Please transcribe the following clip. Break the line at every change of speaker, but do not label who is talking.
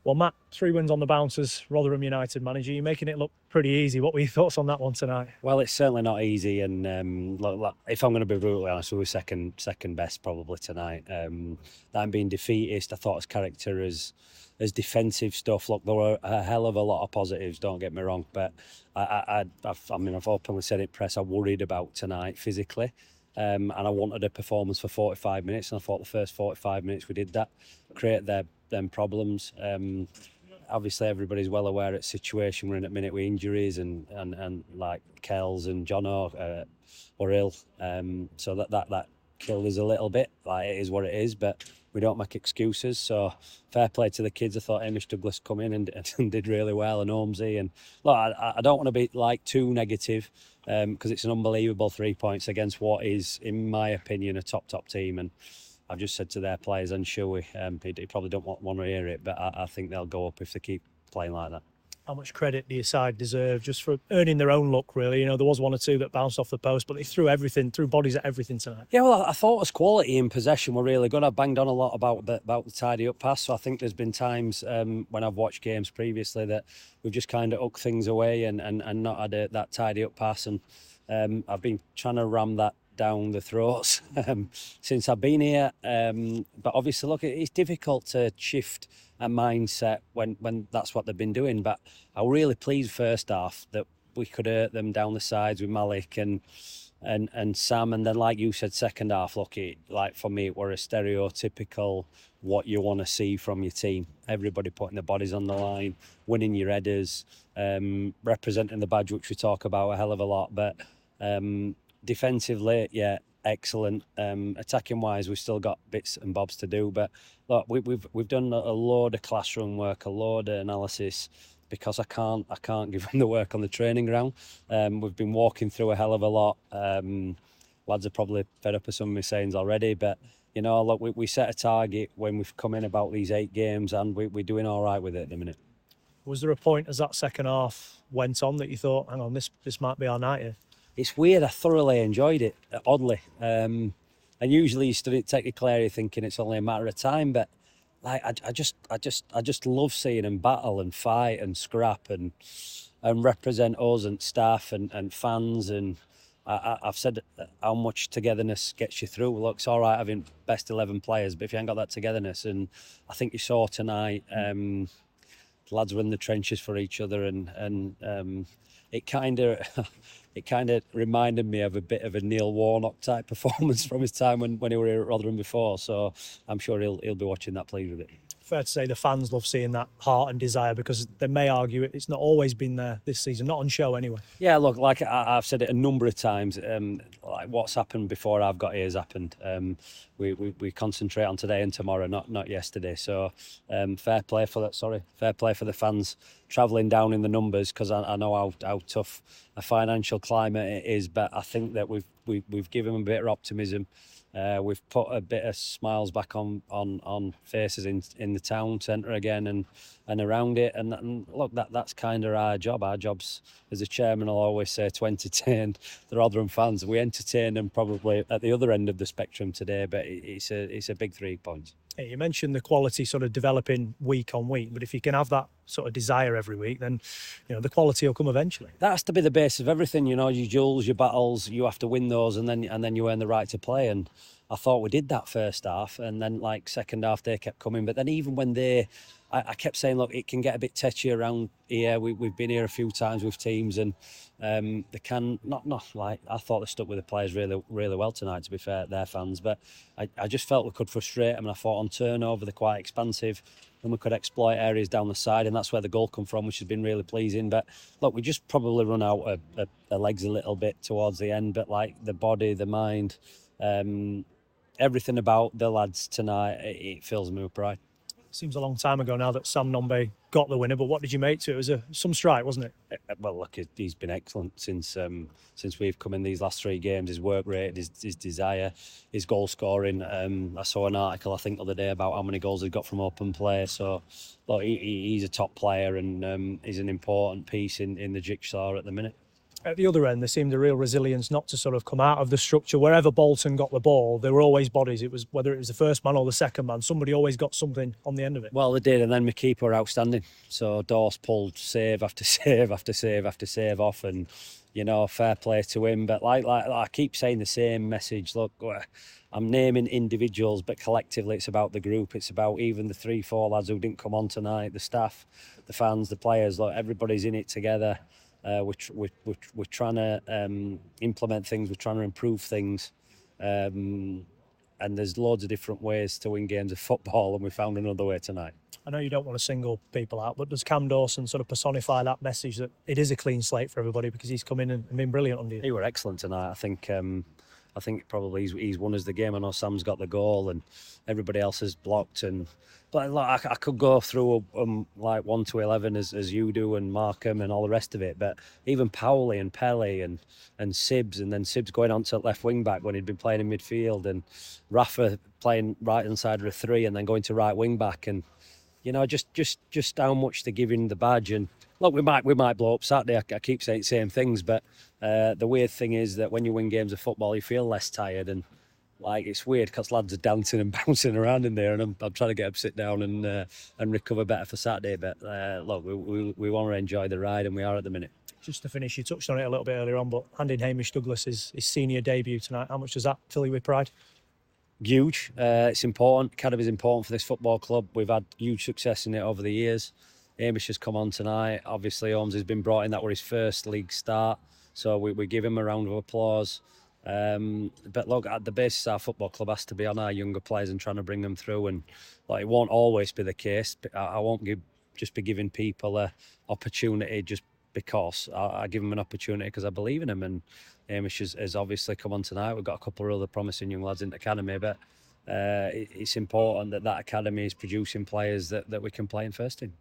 Well, Matt, 3 wins on the bounce as Rotherham United manager. You're making it look pretty easy. What were your thoughts on that one tonight?
Well, it's certainly not easy, and look, if I'm going to be brutally honest, we were second best probably tonight. That being defeatist, I thought his character as defensive stuff. Look, there were a hell of a lot of positives. Don't get me wrong, but I've openly said it, press. I worried about tonight physically. And I wanted a performance for 45 minutes, and I thought the first 45 minutes we did that, create them problems. Obviously, everybody's well aware of the situation we're in at the minute with injuries and like Kells and Jono were ill. So that killed us a little bit. Like, it is what it is, but we don't make excuses. So fair play to the kids. I thought Hamish Douglas come in and did really well, and Holmesy. And look, I don't want to be like too negative, because it's an unbelievable 3 points against what is, in my opinion, a top team. And I've just said to their players, and Shuey, he probably don't want to hear it, but I think they'll go up if they keep playing like that.
How much credit do your side deserve just for earning their own luck, really? You know, there was 1 or 2 that bounced off the post, but they threw bodies at everything tonight.
Yeah, well, I thought his quality in possession were really good. I banged on a lot about the tidy up pass. So I think there's been times when I've watched games previously that we've just kind of hooked things away and not had that tidy up pass. And I've been trying to ram that down the throats since I've been here. But obviously, look, it's difficult to shift a mindset when that's what they've been doing. But I was really pleased first half that we could hurt them down the sides with Malik and Sam, and then like you said, second half, look, for me it were a stereotypical what you want to see from your team. Everybody putting their bodies on the line, winning your headers, representing the badge, which we talk about a hell of a lot. But defensively, yeah, excellent. Attacking wise, we've still got bits and bobs to do, but look, we've done a load of classroom work, a load of analysis, because I can't give them the work on the training ground. We've been walking through a hell of a lot. Lads are probably fed up with some of my sayings already, but you know, look, we set a target when we've come in about these 8 games, and we're doing all right with it at the minute.
Was there a point as that second half went on that you thought, hang on, this might be our night here?
It's weird. I thoroughly enjoyed it, oddly. And usually you study technical area thinking it's only a matter of time, but like I just love seeing them battle and fight and scrap and represent us and staff and fans. And I've said how much togetherness gets you through. Look, it's all right having best 11 players, but if you ain't got that togetherness, and I think you saw tonight, the lads were in the trenches for each other, and it kind of reminded me of a bit of a Neil Warnock type performance from his time when he were here at Rotherham before. So I'm sure he'll be watching that, pleased with it.
Fair to say the fans love seeing that heart and desire, because they may argue it's not always been there this season, not on show anyway.
Yeah, look, like I've said it a number of times, like what's happened before I've got here has happened. We concentrate on today and tomorrow, not yesterday. So fair play for the fans travelling down in the numbers, because I know how tough a financial climate it is, but I think that we've given them a bit of optimism. We've put a bit of smiles back on faces in the town centre again and around it, and look, that's kind of our job. Our job's, as a chairman, I'll always say, to entertain the Rotherham fans. We entertain them probably at the other end of the spectrum today, but it's a big 3 points.
Hey, you mentioned the quality sort of developing week on week, but if you can have that sort of desire every week, then you know the quality will come eventually.
That has to be the base of everything. You know, your duels, your battles, you have to win those, and then you earn the right to play. And I thought we did that first half, and then like second half they kept coming. But then even when I kept saying, look, it can get a bit tetchy around here. We've been here a few times with teams, and they can not like, I thought they stuck with the players really, really well tonight, to be fair, their fans. But I just felt we could frustrate them, and I thought on turnover they're quite expansive, and we could exploit areas down the side, and that's where the goal come from, which has been really pleasing. But look, we just probably run out of legs a little bit towards the end, but like the body, the mind, everything about the lads tonight, it fills me with pride.
Seems a long time ago now that Sam Nombe got the winner, but what did you make to it? It was some strike, wasn't it?
Well, look, he's been excellent since we've come in these last 3 games. His work rate, his desire, his goal scoring. I saw an article, I think, the other day about how many goals he got from open play. So, look, he's a top player, and he's an important piece in the jigsaw at the minute.
At the other end, there seemed a real resilience not to sort of come out of the structure. Wherever Bolton got the ball, there were always bodies. It was whether it was the first man or the second man, somebody always got something on the end of it.
Well, they did, and then my keeper were outstanding. So Dorse pulled save after save after save after save off, and fair play to him. But like I keep saying the same message. Look, I'm naming individuals, but collectively it's about the group. It's about even the 3-4 lads who didn't come on tonight, the staff, the fans, the players. Look, everybody's in it together. We're trying to implement things. We're trying to improve things, and there's loads of different ways to win games of football, and we found another way tonight.
I know you don't want to single people out, but does Cam Dawson sort of personify that message that it is a clean slate for everybody, because he's come in and been brilliant under you?
He were excellent tonight. I think probably he's won us the game. I know Sam's got the goal and everybody else has blocked. But like, I could go through like 1 to 11 as you do, and Markham and all the rest of it. But even Powley and Pelly and Sibbs, and then Sibbs going on to left wing back when he'd been playing in midfield, and Rafa playing right hand side of a 3 and then going to right wing back, and just how much they're giving the badge. And look, we might blow up Saturday. I keep saying the same things, but the weird thing is that when you win games of football, you feel less tired, and like it's weird because lads are dancing and bouncing around in there, and I'm trying to get them sit down and recover better for Saturday. But look, we want to enjoy the ride, and we are at the minute.
Just to finish, you touched on it a little bit earlier on, but handing Hamish Douglas his senior debut tonight, how much does that fill you with pride?
Huge. It's important. Academy is important for this football club. We've had huge success in it over the years. Hamish has come on tonight. Obviously, Holmes has been brought in. That was his first league start, so we give him a round of applause. But look, at the basis, our football club has to be on our younger players and trying to bring them through. And like, it won't always be the case. I won't just be giving people an opportunity just because. I give them an opportunity because I believe in them. And Hamish has obviously come on tonight. We've got a couple of other promising young lads in the academy, but it's important that academy is producing players that we can play in first team.